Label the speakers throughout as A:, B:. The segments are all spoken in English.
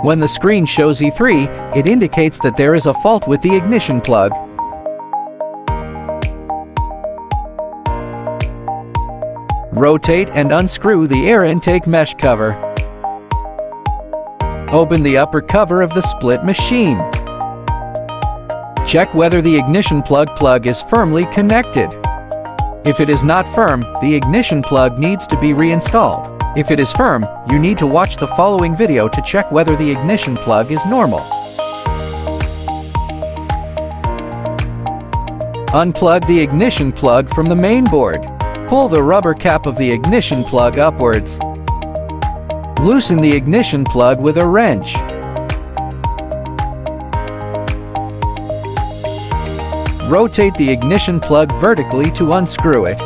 A: When the screen shows E3, it indicates that there is a fault with the ignition plug. Rotate and unscrew the air intake mesh cover. Open the upper cover of the split machine. Check whether the ignition plug is firmly connected. If it is not firm, the ignition plug needs to be reinstalled. If it is firm, you need to watch the following video to check whether the ignition plug is normal. Unplug the ignition plug from the main board. Pull the rubber cap of the ignition plug upwards. Loosen the ignition plug with a wrench. Rotate the ignition plug vertically to unscrew it.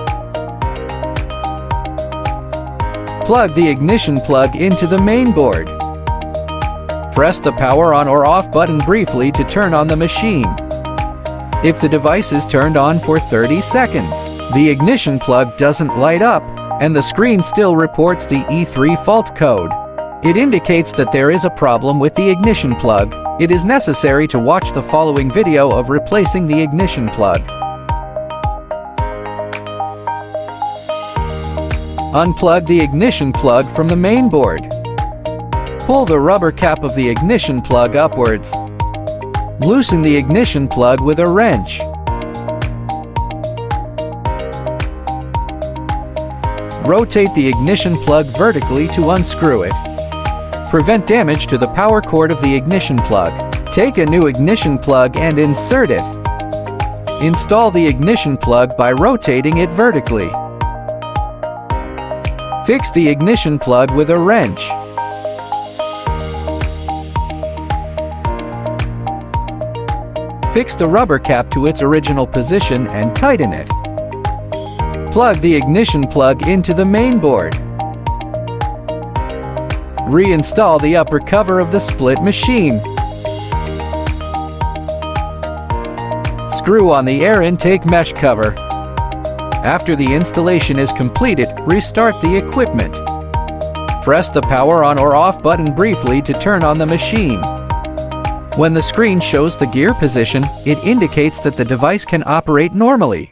A: Plug the ignition plug into the main board. Press the power on or off button briefly to turn on the machine. If the device is turned on for 30 seconds, the ignition plug doesn't light up, and the screen still reports the E3 fault code. It indicates that there is a problem with the ignition plug. It is necessary to watch the following video of replacing the ignition plug. Unplug the ignition plug from the main board. Pull the rubber cap of the ignition plug upwards. Loosen the ignition plug with a wrench. Rotate the ignition plug vertically to unscrew it. Prevent damage to the power cord of the ignition plug. Take a new ignition plug and insert it. Install the ignition plug by rotating it vertically. Fix the ignition plug with a wrench. Fix the rubber cap to its original position and tighten it. Plug the ignition plug into the main board. Reinstall the upper cover of the split machine. Screw on the air intake mesh cover. After the installation is completed, restart the equipment. Press the power on or off button briefly to turn on the machine. When the screen shows the gear position, it indicates that the device can operate normally.